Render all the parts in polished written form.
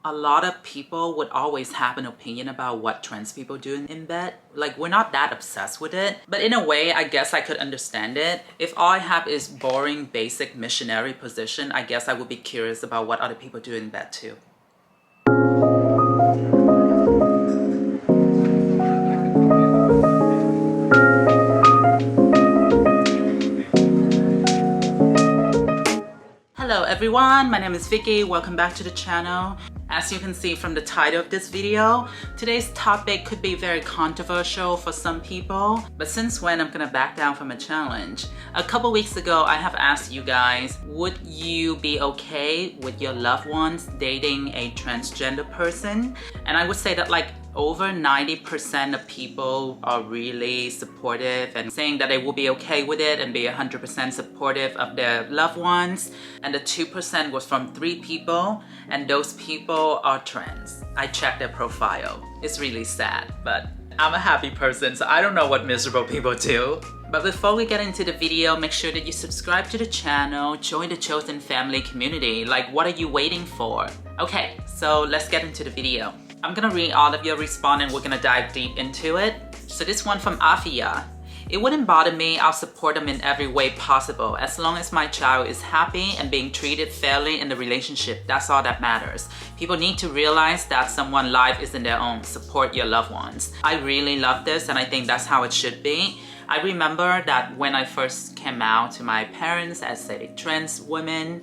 A lot of people would always have an opinion about what trans people do in bed. Like, we're not that obsessed with it. But in a way, I guess I could understand it. If all I have is boring, basic missionary position, I guess I would be curious about what other people do in bed too. Hello everyone, my name is Vikki. Welcome back to the channel. As you can see from the title of this video, today's topic could be very controversial for some people, but since when I'm gonna back down from a challenge. A couple weeks ago, I have asked you guys, would you be okay with your loved ones dating a transgender person? And I would say that like over 90% of people are really supportive and saying that they will be okay with it and be 100% supportive of their loved ones. And the 2% was from 3 people, and those people are trans. I checked their profile. It's really sad, but I'm a happy person, so I don't know what miserable people do. But before we get into the video, make sure that you subscribe to the channel, join the Chosen Family community. Like, what are you waiting for? Okay, so let's get into the video. I'm gonna read all of your response and we're gonna dive deep into it. So this one from Afia. It wouldn't bother me, I'll support them in every way possible. As long as my child is happy and being treated fairly in the relationship, that's all that matters. People need to realize that someone's life isn't their own. Support your loved ones. I really love this and I think that's how it should be. I remember that when I first came out to my parents as a trans woman,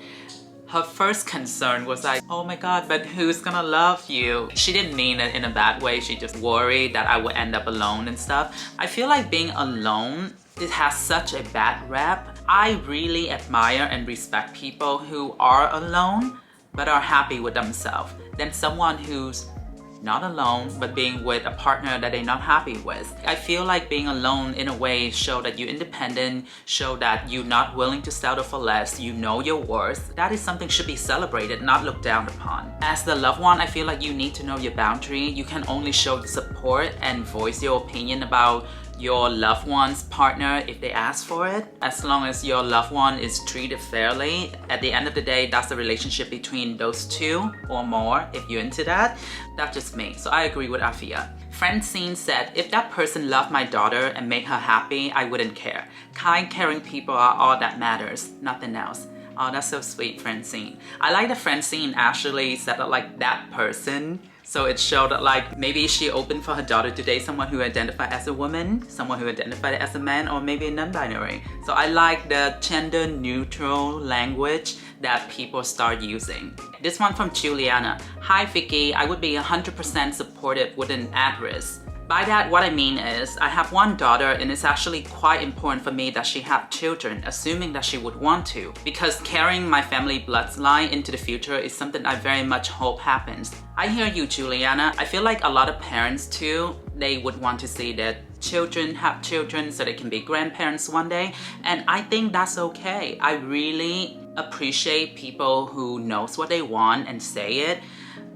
her first concern was like, oh my god, but who's gonna love you? She didn't mean it in a bad way, she just worried that I would end up alone and stuff. I feel like being alone, it has such a bad rap. I really admire and respect people who are alone but are happy with themselves than someone who's not alone but being with a partner that they're not happy with. I feel like being alone in a way show that you're independent, show that you're not willing to settle for less, you know your worth. That is something should be celebrated, not looked down upon. As the loved one, I feel like you need to know your boundary. You can only show the support and voice your opinion about your loved one's partner if they ask for it. As long as your loved one is treated fairly, at the end of the day, that's the relationship between those two or more if you're into that. That's just me, so I agree with Afia. Francine said, if that person loved my daughter and made her happy, I wouldn't care. Kind, caring people are all that matters, nothing else. Oh, that's so sweet, Francine. I like that Francine actually said that like that person. So it showed that like maybe she opened for her daughter to date someone who identified as a woman, someone who identified as a man, or maybe non-binary. So I like the gender neutral language that people start using. This one from Juliana. Hi Vikki, I would be 100% supportive with an address. By that, what I mean is, I have one daughter and it's actually quite important for me that she have children, assuming that she would want to. Because carrying my family bloodline into the future is something I very much hope happens. I hear you, Juliana. I feel like a lot of parents too, they would want to see their children have children so they can be grandparents one day. And I think that's okay. I really appreciate people who knows what they want and say it.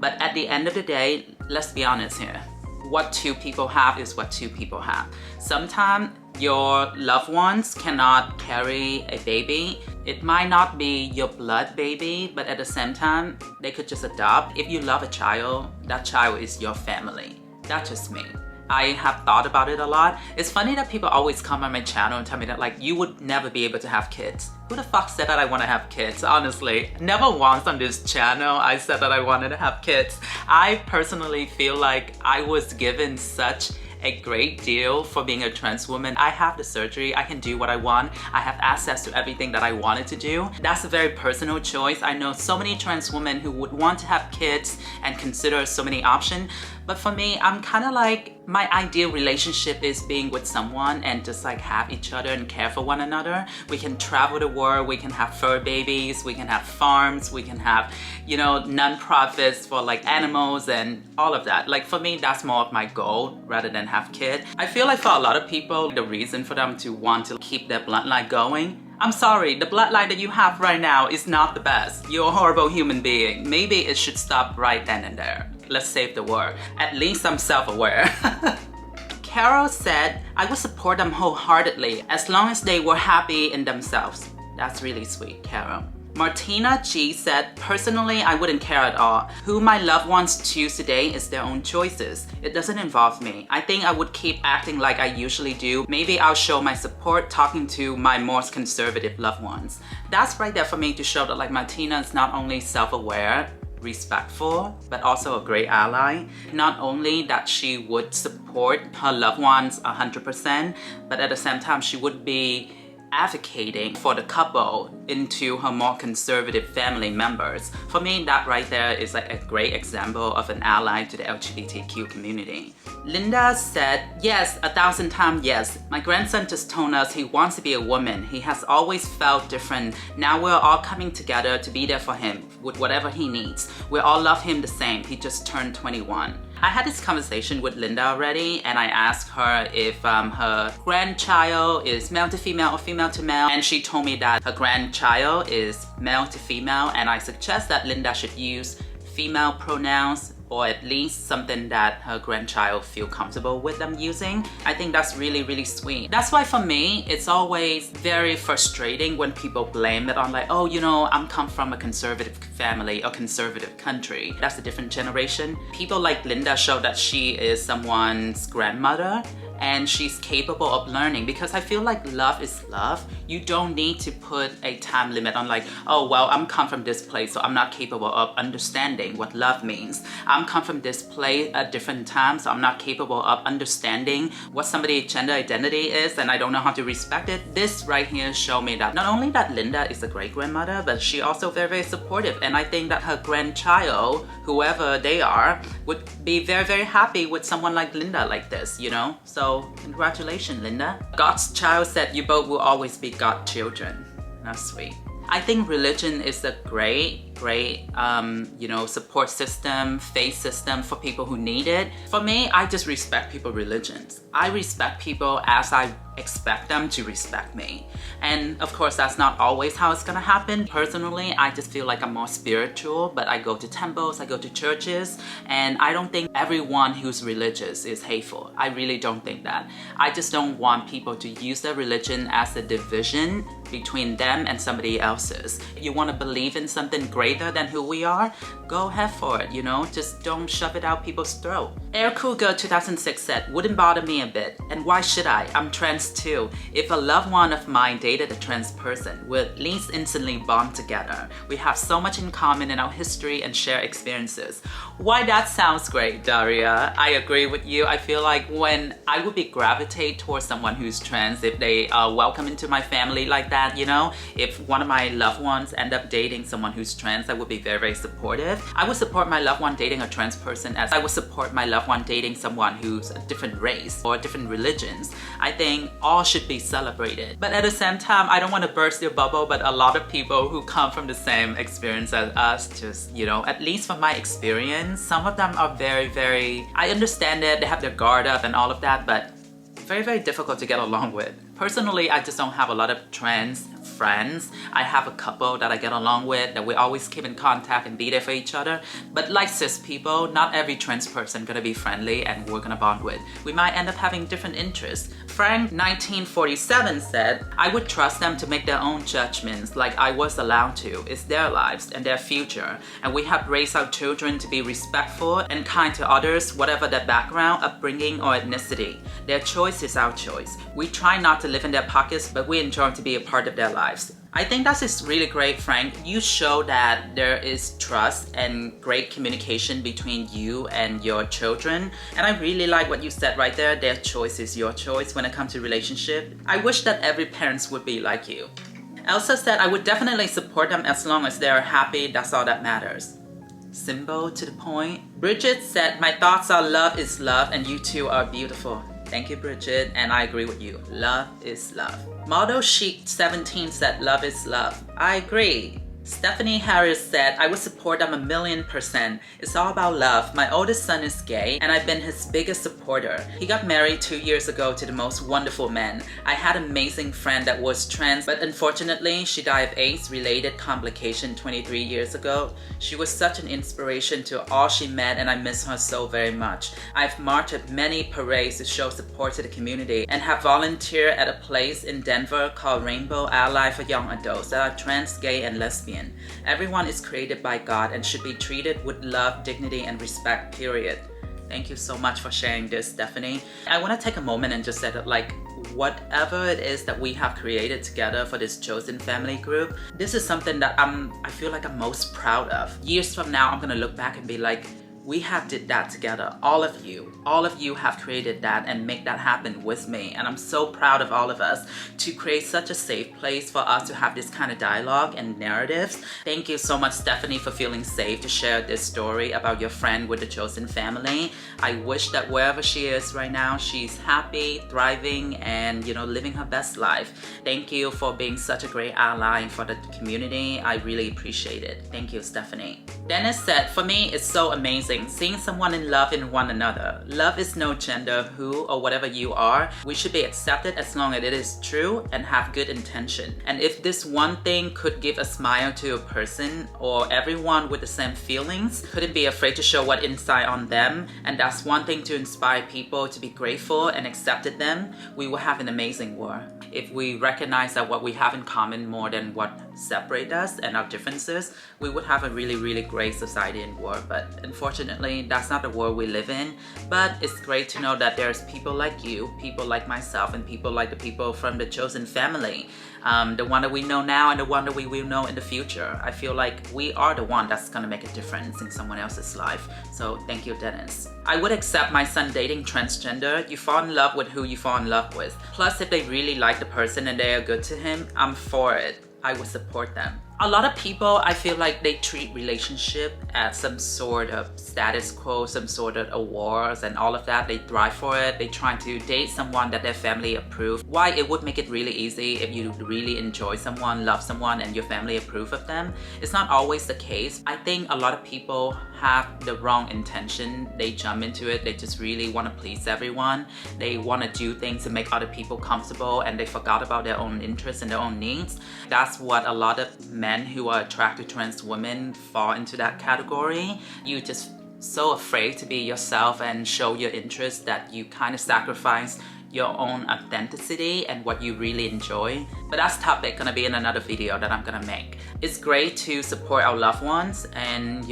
But at the end of the day, let's be honest here. What 2 people have is what 2 people have. Sometimes your loved ones cannot carry a baby. It might not be your blood baby, but at the same time, they could just adopt. If you love a child, that child is your family. That's just me. I have thought about it a lot. It's funny that people always come on my channel and tell me that like, you would never be able to have kids. Who the fuck said that I want to have kids? Honestly, never once on this channel I said that I wanted to have kids. I personally feel like I was given such a great deal for being a trans woman. I have the surgery, I can do what I want, I have access to everything that I wanted to do. That's a very personal choice. I know so many trans women who would want to have kids and consider so many options, but for me, I'm kind of like, my ideal relationship is being with someone and just like have each other and care for one another. We can travel the world, we can have fur babies, we can have farms, we can have, you know, non-profits for like animals and all of that. Like for me, that's more of my goal rather than have kids. I feel like for a lot of people, the reason for them to want to keep their bloodline going, I'm sorry, the bloodline that you have right now is not the best. You're a horrible human being. Maybe it should stop right then and there. Let's save the world. At least I'm self-aware. Carol said, I would support them wholeheartedly as long as they were happy in themselves. That's really sweet, Carol. Martina G said, personally, I wouldn't care at all. Who my loved ones choose today is their own choices. It doesn't involve me. I think I would keep acting like I usually do. Maybe I'll show my support talking to my more conservative loved ones. That's right there for me to show that like Martina is not only self-aware, respectful, but also a great ally. Not only that she would support her loved ones 100%, but at the same time she would be advocating for the couple into her more conservative family members. For me, that right there is like a great example of an ally to the LGBTQ community. Linda said, yes, 1,000 times yes. My grandson just told us he wants to be a woman. He has always felt different. Now we're all coming together to be there for him with whatever he needs. We all love him the same. He just turned 21. I had this conversation with Linda already, and I asked her if her grandchild is male to female or female to male, and she told me that her grandchild is male to female, and I suggest that Linda should use female pronouns, or at least something that her grandchild feel comfortable with them using. I think that's really, really sweet. That's why for me, it's always very frustrating when people blame it on like, oh, you know, I'm come from a conservative family or conservative country. That's a different generation. People like Linda show that she is someone's grandmother and she's capable of learning, because I feel like love is love. You don't need to put a time limit on like, oh, well, I'm come from this place, so I'm not capable of understanding what love means. I'm come from this place at different times, so I'm not capable of understanding what somebody's gender identity is, and I don't know how to respect it. This right here show me that not only that Linda is a great grandmother, but she also very, very supportive. And I think that her grandchild, whoever they are, would be very, very happy with someone like Linda like this, you know? So congratulations, Linda. God's child said you both will always be God's children. That's sweet. I think religion is a great, you know, support system, faith system for people who need it. For me, I just respect people's religions. I respect people as I expect them to respect me. And of course, that's not always how it's gonna happen. Personally, I just feel like I'm more spiritual, but I go to temples, I go to churches, and I don't think everyone who's religious is hateful. I really don't think that. I just don't want people to use their religion as a division between them and somebody else's. You want to believe in something greater than who we are? Go ahead for it, you know? Just don't shove it out people's throat. Air Cool Girl 2006 said, wouldn't bother me a bit. And why should I? I'm trans too. If a loved one of mine dated a trans person, we'll at least instantly bond together. We have so much in common in our history and share experiences. Why, that sounds great, Daria. I agree with you. I feel like when I would be gravitate towards someone who's trans, if they are welcome into my family like that, you know? If one of my loved ones end up dating someone who's trans, I would be very, very supportive. I would support my loved one dating a trans person as I would support my loved one dating someone who's a different race or different religions. I think all should be celebrated. But at the same time, I don't want to burst your bubble, but a lot of people who come from the same experience as us, just, you know, at least from my experience, some of them are very, I understand it, they have their guard up and all of that, but very, very difficult to get along with. Personally, I just don't have a lot of trans friends. I have a couple that I get along with, that we always keep in contact and be there for each other. But like cis people, not every trans person gonna be friendly and we're gonna bond with. We might end up having different interests. Frank 1947 said, I would trust them to make their own judgments like I was allowed to. It's their lives and their future. And we have raised our children to be respectful and kind to others, whatever their background, upbringing, or ethnicity. Their choice is our choice. We try not to live in their pockets, but we enjoy to be a part of their lives. I think that is really great, Frank. You show that there is trust and great communication between you and your children. And I really like what you said right there. Their choice is your choice when it comes to relationship. I wish that every parent would be like you. Elsa said, I would definitely support them as long as they are happy. That's all that matters. Simple, to the point. Bridget said, my thoughts are love is love and you two are beautiful. Thank you, Bridget, and I agree with you. Love is love. Model Chic 17 said, love is love. I agree. Stephanie Harris said, I would support them 1,000,000%. It's all about love. My oldest son is gay, and I've been his biggest supporter. He got married 2 years ago to the most wonderful man. I had an amazing friend that was trans, but unfortunately, she died of AIDS-related complication 23 years ago. She was such an inspiration to all she met, and I miss her so very much. I've marched at many parades to show support to the community, and have volunteered at a place in Denver called Rainbow Ally for young adults that are trans, gay, and lesbian. lesbian. Everyone is created by God and should be treated with love, dignity, and respect, period. Thank you so much for sharing this, Stephanie. I want to take a moment and just say that, like, whatever it is that we have created together for this chosen family group, this is something that I feel like I'm most proud of. Years from now, I'm gonna look back and be like, we have did that together. All of you have created that and make that happen with me. And I'm so proud of all of us to create such a safe place for us to have this kind of dialogue and narratives. Thank you so much, Stephanie, for feeling safe to share this story about your friend with the chosen family. I wish that wherever she is right now, she's happy, thriving, and living her best life. Thank you for being such a great ally for the community. I really appreciate it. Thank you, Stephanie. Dennis said, for me, it's so amazing seeing someone in love in one another. Love is no gender, who or whatever you are. We should be accepted as long as it is true and have good intention. And if this one thing could give a smile to a person or everyone with the same feelings, couldn't be afraid to show what inside on them, and that's one thing to inspire people to be grateful and accepted them, we will have an amazing world. If we recognize that what we have in common more than what separates us and our differences, we would have a really, really great society and world. But unfortunately, that's not the world we live in. But it's great to know that there's people like you, people like myself, and people like the people from the chosen family. The one that we know now and the one that we will know in the future. I feel like we are the one that's gonna make a difference in someone else's life. So thank you, Dennis. I would accept my son dating transgender. You fall in love with who you fall in love with. Plus, if they really like the person and they are good to him, I'm for it. I would support them. A lot of people, I feel like they treat relationship as some sort of status quo, some sort of awards and all of that. They thrive for it. They try to date someone that their family approve. Why it would make it really easy if you really enjoy someone, love someone, and your family approve of them. It's not always the case. I think a lot of people have the wrong intention. They jump into it. They just really want to please everyone. They want to do things to make other people comfortable, and they forgot about their own interests and their own needs. That's what a lot of men who are attracted to trans women fall into that category. You just so afraid to be yourself and show your interest that you kind of sacrifice your own authenticity and what you really enjoy. But that's topic gonna be in another video that I'm gonna make. It's great to support our loved ones and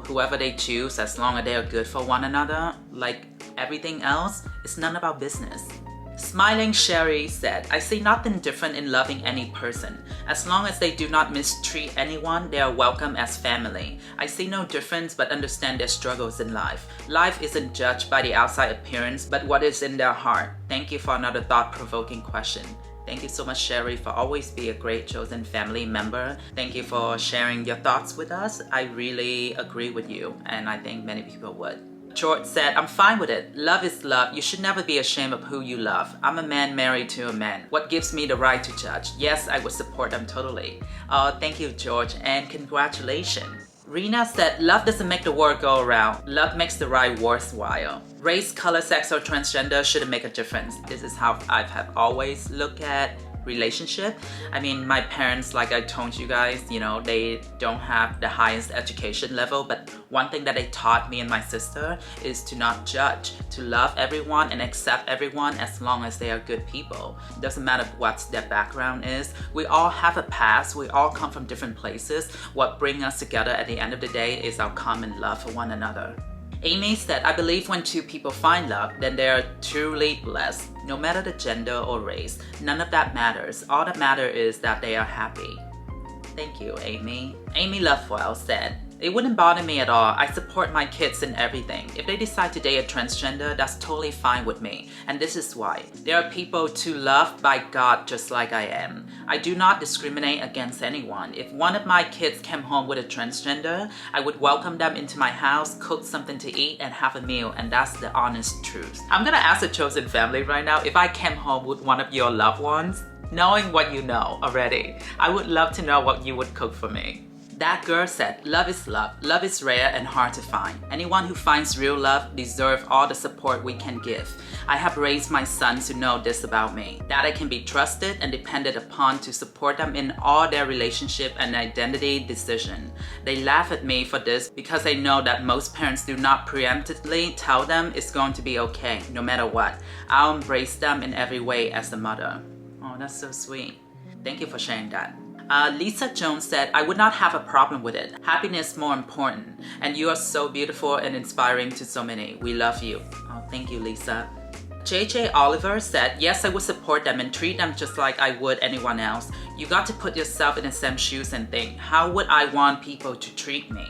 whoever they choose, as long as they are good for one another. Like everything else, it's none of our business. Smiling Sherry said, I see nothing different in loving any person. As long as they do not mistreat anyone, they are welcome as family. I see no difference but understand their struggles in life. Life isn't judged by the outside appearance, but what is in their heart. Thank you for another thought-provoking question. Thank you so much, Sherry, for always being a great chosen family member. Thank you for sharing your thoughts with us. I really agree with you, and I think many people would. George said, I'm fine with it. Love is love. You should never be ashamed of who you love. I'm a man married to a man. What gives me the right to judge? Yes, I would support them totally. Thank you, George, and congratulations. Rena said, love doesn't make the world go around. Love makes the ride worthwhile. Race, color, sex, or transgender shouldn't make a difference. This is how I have always looked at relationship. I mean, my parents, like I told you guys, they don't have the highest education level, but one thing that they taught me and my sister is to not judge, to love everyone and accept everyone as long as they are good people. Doesn't matter what their background is. We all have a past. We all come from different places. What brings us together at the end of the day is our common love for one another. Amy said, I believe when two people find love, then they are truly blessed. No matter the gender or race, none of that matters. All that matters is that they are happy. Thank you, Amy. Amy Lovewell said, it wouldn't bother me at all. I support my kids in everything. If they decide to date a transgender, that's totally fine with me. And this is why. There are people to love by God just like I am. I do not discriminate against anyone. If one of my kids came home with a transgender, I would welcome them into my house, cook something to eat, and have a meal. And that's the honest truth. I'm gonna ask the chosen family right now, if I came home with one of your loved ones, knowing what you know already, I would love to know what you would cook for me. That girl said, love is love. Love is rare and hard to find. Anyone who finds real love deserves all the support we can give. I have raised my sons to know this about me, that I can be trusted and depended upon to support them in all their relationship and identity decision. They laugh at me for this because they know that most parents do not preemptively tell them it's going to be okay, no matter what. I'll embrace them in every way as a mother. Oh, that's so sweet. Thank you for sharing that. Lisa Jones said, I would not have a problem with it. Happiness more important. And you are so beautiful and inspiring to so many. We love you. Oh, thank you, Lisa. JJ Oliver said, yes, I would support them and treat them just like I would anyone else. You got to put yourself in the same shoes and think, how would I want people to treat me?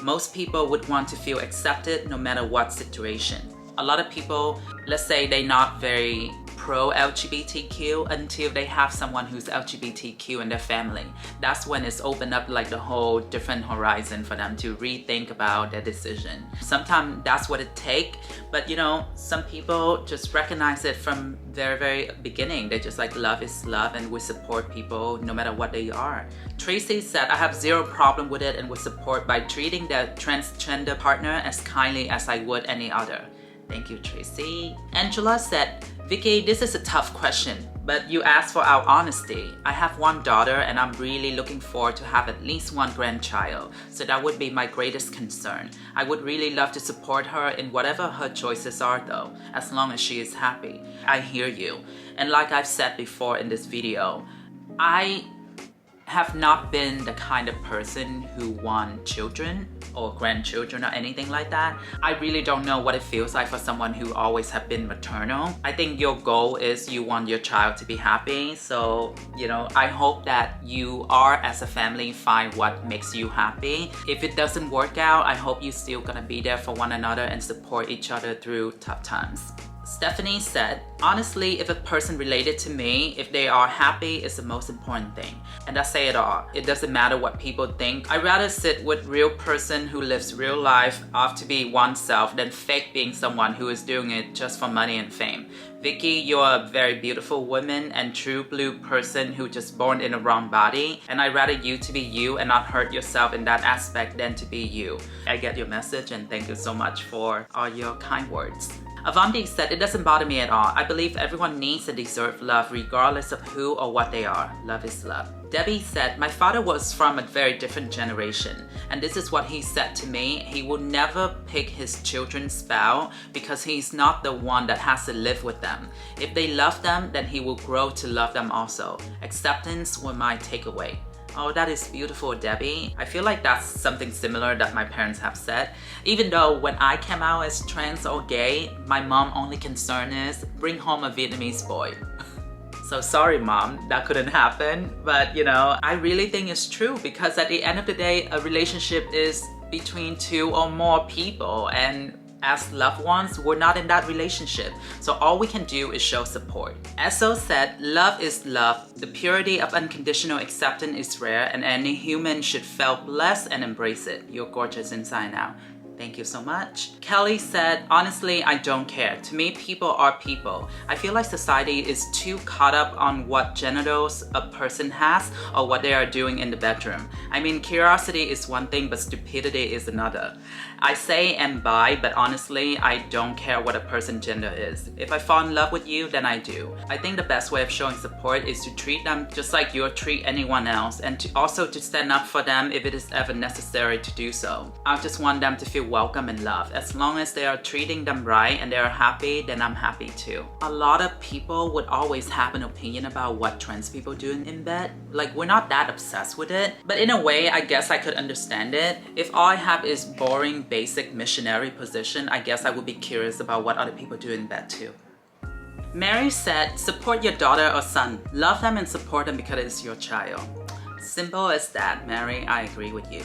Most people would want to feel accepted no matter what situation. A lot of people, let's say they're not very pro-LGBTQ until they have someone who's LGBTQ in their family. That's when it's opened up like the whole different horizon for them to rethink about their decision. Sometimes that's what it takes, but you know, some people just recognize it from very beginning. They just like love is love and we support people no matter what they are. Tracy said, I have zero problem with it and would support by treating their transgender partner as kindly as I would any other. Thank you, Tracy. Angela said, Vikki, this is a tough question, but you asked for our honesty. I have one daughter and I'm really looking forward to have at least one grandchild, so that would be my greatest concern. I would really love to support her in whatever her choices are though, as long as she is happy. I hear you. And like I've said before in this video, I have not been the kind of person who want children or grandchildren or anything like that. I really don't know what it feels like for someone who always have been maternal. I think your goal is you want your child to be happy. So, you know, I hope that you are as a family find what makes you happy. If it doesn't work out, I hope you're still gonna be there for one another and support each other through tough times. Stephanie said, honestly, if a person related to me, if they are happy, is the most important thing. And I say it all. It doesn't matter what people think. I'd rather sit with real person who lives real life off to be oneself than fake being someone who is doing it just for money and fame. Vikki, you're a very beautiful woman and true blue person who just born in the wrong body. And I'd rather you to be you and not hurt yourself in that aspect than to be you. I get your message and thank you so much for all your kind words. Avanti said, it doesn't bother me at all. I believe everyone needs and deserves love regardless of who or what they are. Love is love. Debbie said, my father was from a very different generation, and this is what he said to me. He will never pick his children's spouse because he's not the one that has to live with them. If they love them, then he will grow to love them also. Acceptance was my takeaway. Oh, that is beautiful, Debbie. I feel like that's something similar that my parents have said. Even though when I came out as trans or gay, my mom only concern is bring home a Vietnamese boy. So sorry, mom, that couldn't happen. But you know, I really think it's true because at the end of the day, a relationship is between two or more people, and as loved ones, we're not in that relationship. So all we can do is show support. Esso said, love is love. The purity of unconditional acceptance is rare and any human should feel blessed and embrace it. You're gorgeous inside now. Thank you so much. Kelly said, honestly, I don't care. To me, people are people. I feel like society is too caught up on what genitals a person has or what they are doing in the bedroom. I mean, curiosity is one thing, but stupidity is another. I say I'm bi, but honestly, I don't care what a person's gender is. If I fall in love with you, then I do. I think the best way of showing support is to treat them just like you treat anyone else, and to also to stand up for them if it is ever necessary to do so. I just want them to feel welcome and loved. As long as they are treating them right and they are happy, then I'm happy too. A lot of people would always have an opinion about what trans people do in bed. Like, we're not that obsessed with it, but in a way, I guess I could understand it. If all I have is boring, basic missionary position, I guess I would be curious about what other people do in bed too. Mary said, support your daughter or son. Love them and support them because it's your child. Simple as that, Mary. I agree with you.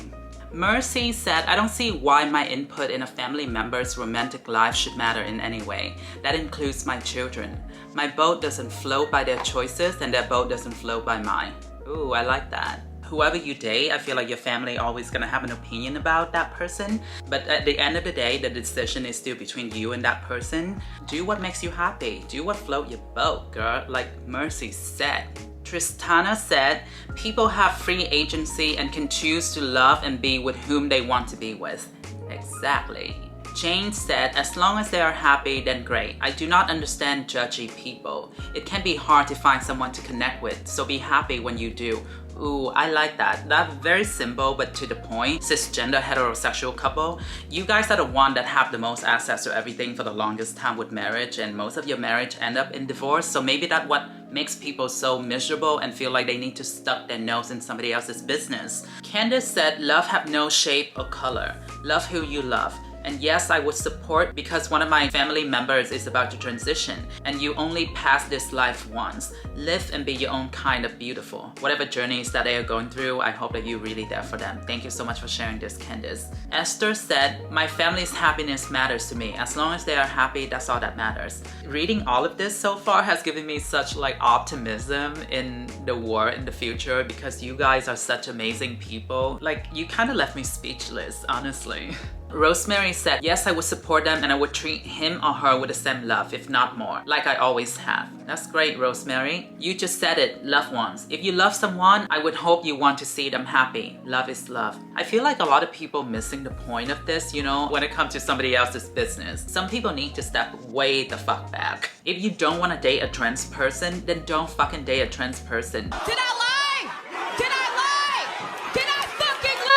Mercy said, I don't see why my input in a family member's romantic life should matter in any way. That includes my children. My boat doesn't float by their choices and their boat doesn't float by mine. Ooh, I like that. Whoever you date, I feel like your family always gonna have an opinion about that person. But at the end of the day, the decision is still between you and that person. Do what makes you happy. Do what float your boat, girl, like Mercy said. Tristana said, people have free agency and can choose to love and be with whom they want to be with. Exactly. Jane said, as long as they are happy, then great. I do not understand judgy people. It can be hard to find someone to connect with, so be happy when you do. Ooh, I like that. That's very simple but to the point. Cisgender heterosexual couple, you guys are the one that have the most access to everything for the longest time with marriage, and most of your marriage end up in divorce. So maybe that's what makes people so miserable and feel like they need to stuck their nose in somebody else's business. Candace said, love have no shape or color. Love who you love. And yes, I would support because one of my family members is about to transition, and you only pass this life once. Live and be your own kind of beautiful. Whatever journeys that they are going through, I hope that you're really there for them. Thank you so much for sharing this, Candace. Esther said, my family's happiness matters to me. As long as they are happy, that's all that matters. Reading all of this so far has given me such like optimism in the world in the future because you guys are such amazing people. Like, you kind of left me speechless, honestly. Rosemary said, yes, I would support them and I would treat him or her with the same love, if not more, like I always have. That's great, Rosemary. You just said it, loved ones. If you love someone, I would hope you want to see them happy. Love is love. I feel like a lot of people missing the point of this, you know, when it comes to somebody else's business. Some people need to step way the fuck back. If you don't want to date a trans person, then don't fucking date a trans person. Did I lie? Did I lie? Did I fucking lie?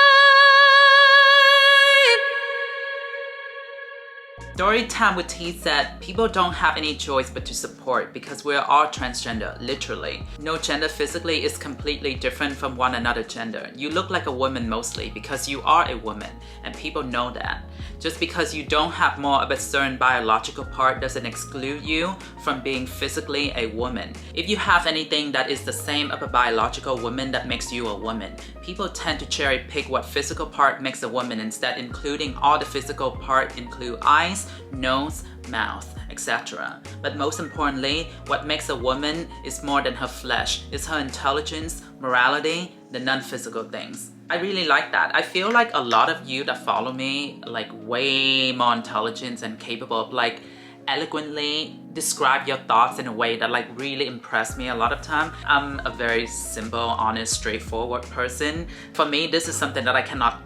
Story Time with T said, people don't have any choice but to support because we're all transgender, literally. No gender physically is completely different from one another gender. You look like a woman mostly because you are a woman, and people know that. Just because you don't have more of a certain biological part doesn't exclude you from being physically a woman. If you have anything that is the same of a biological woman that makes you a woman, people tend to cherry pick what physical part makes a woman instead, including all the physical part include eyes, nose, mouth, etc. But most importantly, what makes a woman is more than her flesh. It's her intelligence, morality, the non-physical things. I really like that. I feel like a lot of you that follow me like way more intelligent and capable of like eloquently describe your thoughts in a way that like really impressed me a lot of time. I'm a very simple, honest, straightforward person. For me, this is something that I cannot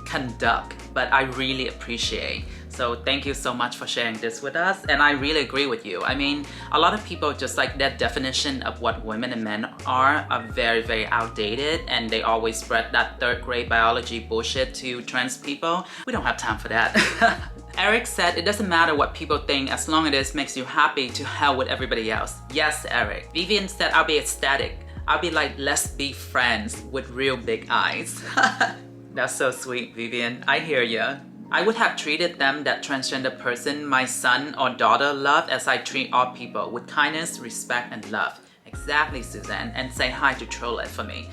conduct, but I really appreciate. So thank you so much for sharing this with us, and I really agree with you. I mean, a lot of people just like their definition of what women and men are very, very outdated, and they always spread that third grade biology bullshit to trans people. We don't have time for that. Eric said, it doesn't matter what people think as long as it makes you happy, to hell with everybody else. Yes, Eric. Vivian said, I'll be ecstatic. I'll be like, let's be friends with real big eyes. That's so sweet, Vivian. I hear ya. I would have treated them, that transgender person, my son or daughter, loved as I treat all people, with kindness, respect, and love. Exactly, Suzanne, and say hi to Trollette for me.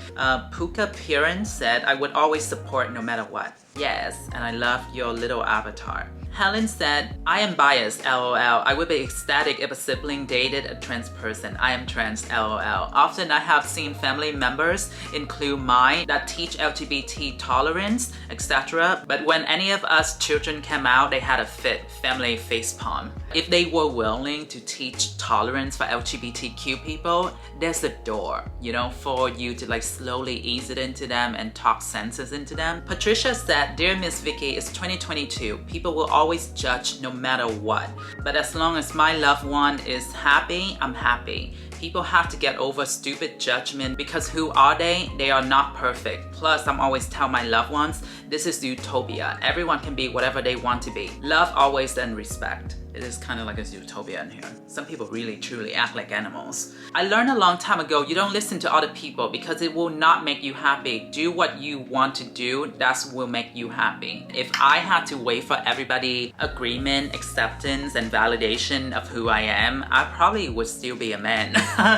Puka Piran said, I would always support no matter what. Yes, and I love your little avatar. Helen said, I am biased, lol. I would be ecstatic if a sibling dated a trans person. I am trans, lol. Often I have seen family members, include mine, that teach LGBT tolerance, etc. But when any of us children came out, they had a fit, family facepalm. If they were willing to teach tolerance for LGBTQ people, there's a door, you know, for you to like slowly ease it into them and talk senses into them. Patricia said, dear Miss Vikki, it's 2022. People will always judge no matter what. But as long as my loved one is happy, I'm happy. People have to get over stupid judgment because who are they? They are not perfect. Plus, I'm always tell my loved ones, this is utopia. Everyone can be whatever they want to be. Love always and respect. It is kind of like a utopia in here. Some people really truly act like animals. I learned a long time ago, you don't listen to other people because it will not make you happy. Do what you want to do, that's what will make you happy. If I had to wait for everybody agreement, acceptance, and validation of who I am, I probably would still be a man,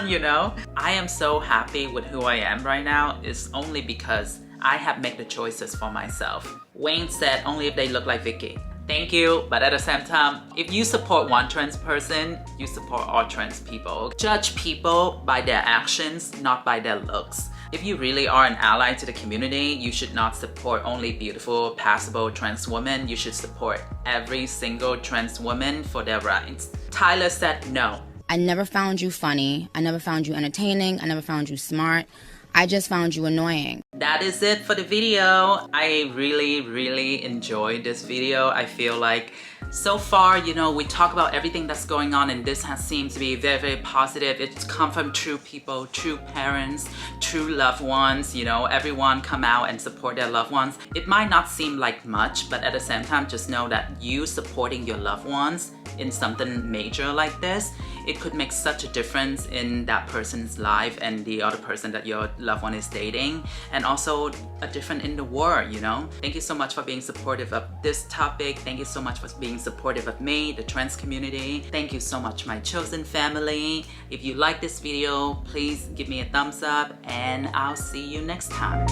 you know? I am so happy with who I am right now. It's only because I have made the choices for myself. Wayne said, only if they look like Vikki. Thank you, but at the same time, if you support one trans person, you support all trans people. Judge people by their actions, not by their looks. If you really are an ally to the community, you should not support only beautiful, passable trans women. You should support every single trans woman for their rights. Tyler said no. I never found you funny. I never found you entertaining. I never found you smart. I just found you annoying. That is it for the video. I really enjoyed this video. I feel like so far, you know, we talk about everything that's going on, and this has seemed to be very positive. It's come from true people, true parents, true loved ones. You know, everyone come out and support their loved ones. It might not seem like much, but at the same time, just know that you supporting your loved ones in something major like this, it could make such a difference in that person's life and the other person that your loved one is dating, and also a difference in the world, you know. Thank you so much for being supportive of this topic. Thank you so much for being supportive of me, the trans community. Thank you so much, my chosen family. If you like this video, please give me a thumbs up, and I'll see you next time.